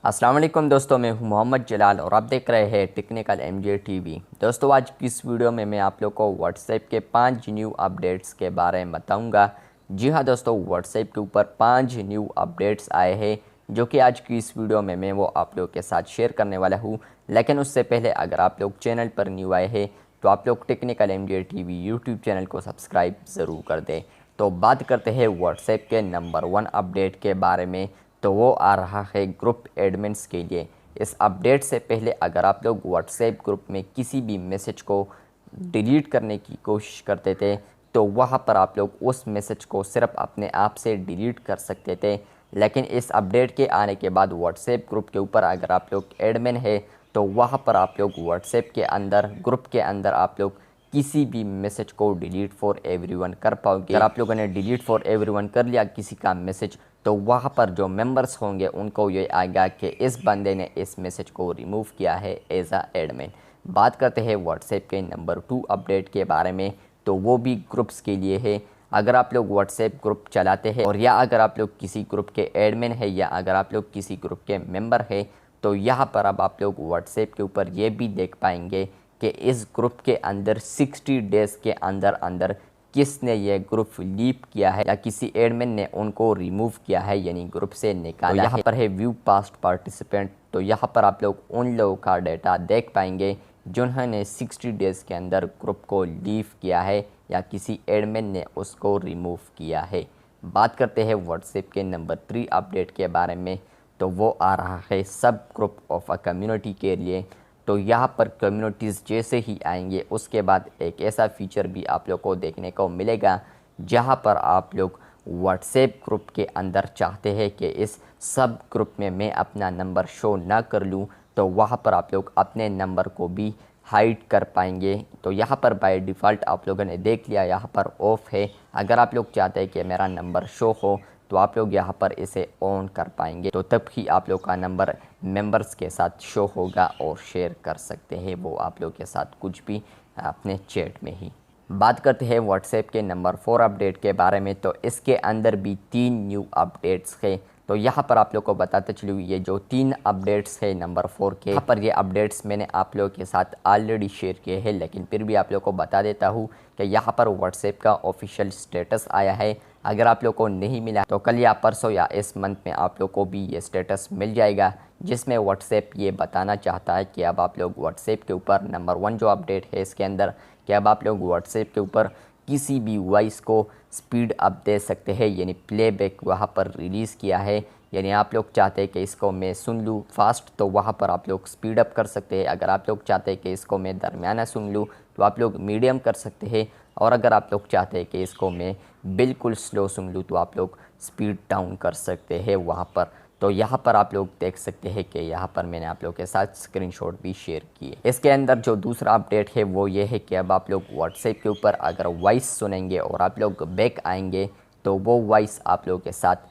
अस्सलाम वालेकुम दोस्तों, मैं हूं मोहम्मद जलाल और आप देख रहे हैं टेक्निकल एमजे टीवी। दोस्तों, आज की इस वीडियो में मैं आप लोग को व्हाट्सएप के 5 न्यू अपडेट्स के बारे में बताऊंगा। जी हां दोस्तों, व्हाट्सएप के ऊपर 5 न्यू अपडेट्स आए हैं जो कि आज की इस वीडियो में मैं वो आप लोग के साथ शेयर करने वाला हूँ। लेकिन उससे पहले अगर आप लोग चैनल पर न्यू आए हैं तो आप लोग technical MJ TV YouTube channel को सब्सक्राइब ज़रूर कर दें। तो बात करते हैं व्हाट्सएप के नंबर 1 अपडेट के बारे में। तो वो आ रहा है ग्रुप एडमिन्स के लिए। इस अपडेट से पहले अगर आप लोग व्हाट्सएप ग्रुप में किसी भी मैसेज को डिलीट करने की कोशिश करते थे तो वहाँ पर आप लोग उस मैसेज को सिर्फ अपने आप से डिलीट कर सकते थे। लेकिन इस अपडेट के आने के बाद व्हाट्सएप ग्रुप के ऊपर अगर आप लोग एडमिन है तो वहाँ पर आप लोग व्हाट्सएप के अंदर ग्रुप के अंदर आप लोग किसी भी मैसेज को डिलीट फॉर एवरीवन कर पाओगे। अगर आप लोगों ने डिलीट फॉर एवरीवन कर लिया किसी का मैसेज तो वहाँ पर जो मेंबर्स होंगे उनको ये आएगा कि इस बंदे ने इस मैसेज को रिमूव किया है एज आ एडमिन। बात करते हैं व्हाट्सएप के नंबर 2 अपडेट के बारे में। तो वो भी ग्रुप्स के लिए है। अगर आप लोग व्हाट्सएप ग्रुप चलाते हैं और या अगर आप लोग किसी ग्रुप के एडमिन है या अगर आप लोग किसी ग्रुप के मेंबर है तो यहाँ पर अब आप लोग व्हाट्सएप के ऊपर ये भी देख पाएंगे कि इस ग्रुप के अंदर 60 डेज़ के अंदर अंदर किसने ये ग्रुप लीव किया है या किसी एडमिन ने उनको रिमूव किया है, यानी ग्रुप से निकाला। तो यहाँ पर है व्यू पास्ट पार्टिसिपेंट। तो यहाँ पर आप लोग उन लोगों का डाटा देख पाएंगे जिन्होंने 60 डेज़ के अंदर ग्रुप को लीव किया है या किसी एडमिन ने उसको रिमूव किया है। बात करते हैं व्हाट्सएप के नंबर 3 अपडेट के बारे में। तो वो आ रहा है सब ग्रुप ऑफ अ कम्युनिटी के लिए। तो यहाँ पर कम्युनिटीज़ जैसे ही आएंगे उसके बाद एक ऐसा फीचर भी आप लोग को देखने को मिलेगा जहाँ पर आप लोग व्हाट्सएप ग्रुप के अंदर चाहते हैं कि इस सब ग्रुप में मैं अपना नंबर शो ना कर लूँ तो वहाँ पर आप लोग अपने नंबर को भी हाइड कर पाएंगे। तो यहाँ पर बाय डिफ़ॉल्ट आप लोगों ने देख लिया यहाँ पर ऑफ है। अगर आप लोग चाहते हैं कि मेरा नंबर शो हो तो आप लोग यहाँ पर इसे ऑन कर पाएंगे, तो तब ही आप लोग का नंबर मेंबर्स के साथ शो होगा और शेयर कर सकते हैं वो आप लोग के साथ कुछ भी अपने चैट में ही। बात करते हैं व्हाट्सएप के नंबर 4 अपडेट के बारे में। तो इसके अंदर भी 3 न्यू अपडेट्स हैं। तो यहाँ पर आप लोग को बताते चलूँ ये जो 3 अपडेट्स है नंबर 4 के, यहाँ पर ये अपडेट्स मैंने आप लोगों के साथ ऑलरेडी शेयर किए हैं, लेकिन फिर भी आप लोग को बता देता हूँ कि यहाँ पर व्हाट्सएप का ऑफिशियल स्टेटस आया है। अगर आप लोग को नहीं मिला तो कल या परसों या इस मंथ में आप लोग को भी ये स्टेटस मिल जाएगा, जिसमें व्हाट्सएप ये बताना चाहता है कि अब आप लोग व्हाट्सएप के ऊपर नंबर 1 जो अपडेट है इसके अंदर कि अब आप लोग व्हाट्सएप के ऊपर किसी भी वॉइस को स्पीड अप दे सकते हैं, यानी प्लेबैक वहाँ पर रिलीज़ किया है। यानी आप लोग चाहते हैं कि इसको मैं सुन लूँ फास्ट तो वहाँ पर आप लोग स्पीड अप कर सकते हैं। अगर आप लोग चाहते हैं कि इसको मैं दरमियाना सुन लूँ तो आप लोग मीडियम कर सकते हैं। और अगर आप लोग चाहते हैं कि इसको मैं बिल्कुल स्लो सुन लूँ तो आप लोग स्पीड डाउन कर सकते हैं वहाँ पर। तो यहाँ पर आप लोग देख सकते हैं कि यहाँ पर मैंने आप लोगों के साथ स्क्रीनशॉट भी शेयर किए। इसके अंदर जो दूसरा अपडेट है वो ये है कि अब आप लोग व्हाट्सएप के ऊपर अगर वॉइस सुनेंगे और आप लोग बैक आएंगे तो वो वॉइस आप लोगों के साथ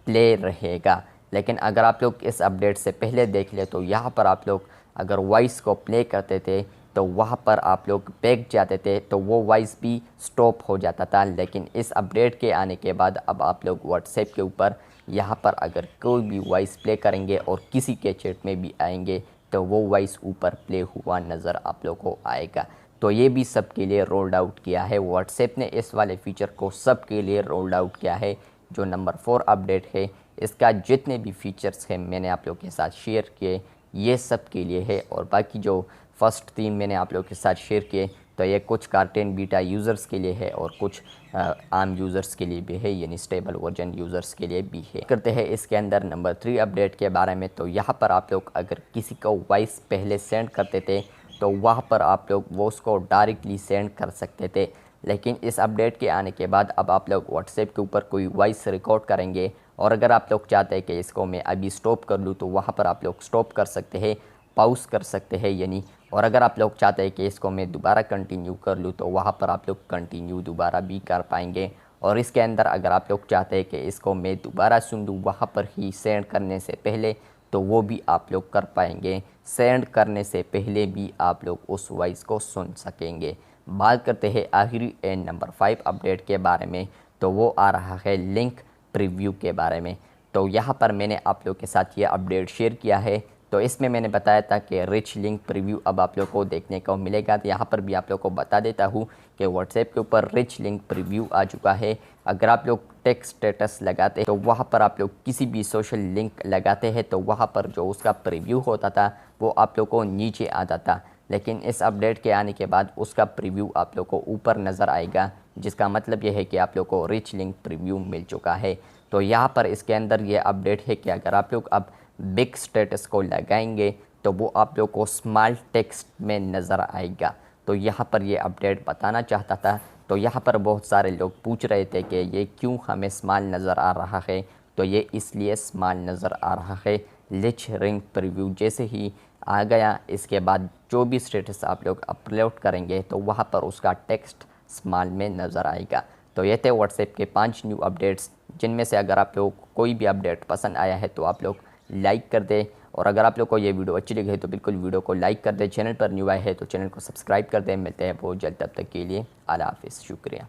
प्ले रहेगा। लेकिन अगर आप लोग इस अपडेट से पहले देख ले तो यहाँ पर आप लोग अगर वॉइस को प्ले करते थे तो वहाँ पर आप लोग बैक जाते थे तो वो वॉइस भी स्टॉप हो जाता था। लेकिन इस अपडेट के आने के बाद अब आप लोग व्हाट्सएप के ऊपर यहाँ पर अगर कोई भी वॉइस प्ले करेंगे और किसी के चैट में भी आएंगे तो वो वॉइस ऊपर प्ले हुआ नज़र आप लोग को आएगा। तो ये भी सबके लिए रोल्ड आउट किया है व्हाट्सएप ने, इस वाले फीचर को सबके लिए रोल्ड आउट किया है। जो नंबर 4 अपडेट है इसका जितने भी फीचर्स हैं मैंने आप लोग के साथ शेयर किए ये सब के लिए है। और बाकी जो फर्स्ट 3 मैंने आप लोग के साथ शेयर किए तो ये कुछ कार्टेन बीटा यूज़र्स के लिए है और कुछ आम यूज़र्स के लिए भी है, यानी स्टेबल वर्जन यूज़र्स के लिए भी है। करते हैं इसके अंदर नंबर 3 अपडेट के बारे में। तो यहाँ पर आप लोग अगर किसी को वॉइस पहले सेंड करते थे तो वहाँ पर आप लोग वो उसको डायरेक्टली सेंड कर सकते थे। लेकिन इस अपडेट के आने के बाद अब आप लोग व्हाट्सएप के ऊपर कोई वॉइस रिकॉर्ड करेंगे और अगर आप लोग चाहते हैं कि इसको मैं अभी स्टॉप कर लूँ तो वहाँ पर आप लोग स्टॉप कर सकते हैं, पॉज कर सकते हैं यानी। और अगर आप लोग चाहते हैं कि इसको मैं दोबारा कंटिन्यू कर लूँ तो वहाँ पर आप लोग कंटिन्यू दोबारा भी कर पाएंगे। और इसके अंदर अगर आप लोग चाहते हैं कि इसको मैं दोबारा सुन लूँ वहाँ पर ही सेंड करने से पहले तो वो भी आप लोग कर पाएंगे। सेंड करने से पहले भी आप लोग उस वॉइस को सुन सकेंगे। बात करते हैं आखिरी एंड नंबर 5 अपडेट के बारे में। तो वो आ रहा है लिंक प्रीव्यू के बारे में। तो यहाँ पर मैंने आप लोग के साथ ये अपडेट शेयर किया है। तो इसमें मैंने बताया था कि रिच लिंक प्रीव्यू अब आप लोग को देखने को मिलेगा। तो यहाँ पर भी आप लोग को बता देता हूँ कि व्हाट्सएप के ऊपर रिच लिंक प्रीव्यू आ चुका है। अगर आप लोग टेक्स्ट स्टेटस लगाते हैं तो वहाँ पर आप लोग किसी भी सोशल लिंक लगाते हैं तो वहाँ पर जो उसका प्रीव्यू होता था वो आप लोग को नीचे आता था, लेकिन इस अपडेट के आने के बाद उसका प्रीव्यू आप लोग को ऊपर नज़र आएगा, जिसका मतलब ये है कि आप लोग को रिच लिंक प्रीव्यू मिल चुका है। तो यहाँ पर इसके अंदर ये अपडेट है कि अगर आप लोग अब बिग स्टेटस को लगाएंगे तो वो आप लोग को स्मॉल टेक्स्ट में नज़र आएगा। तो यहाँ पर ये अपडेट बताना चाहता था। तो यहाँ पर बहुत सारे लोग पूछ रहे थे कि ये क्यों हमें स्मॉल नज़र आ रहा है। तो ये इसलिए स्मॉल नज़र आ रहा है, रिच लिंक प्रीव्यू जैसे ही आ गया इसके बाद जो भी स्टेटस आप लोग अपलोड करेंगे तो वहाँ पर उसका टेक्स्ट स्मॉल में नज़र आएगा। तो ये थे व्हाट्सएप के 5 न्यू अपडेट्स, जिनमें से अगर आप लोग कोई भी अपडेट पसंद आया है तो आप लोग लाइक कर दें, और अगर आप लोग को ये वीडियो अच्छी लगी है तो बिल्कुल वीडियो को लाइक कर दें। चैनल पर न्यू आए हैं तो चैनल को सब्सक्राइब कर दें। मिलते हैं बहुत जल्द, तब तक के लिए अल्लाह हाफ़िज़, शुक्रिया।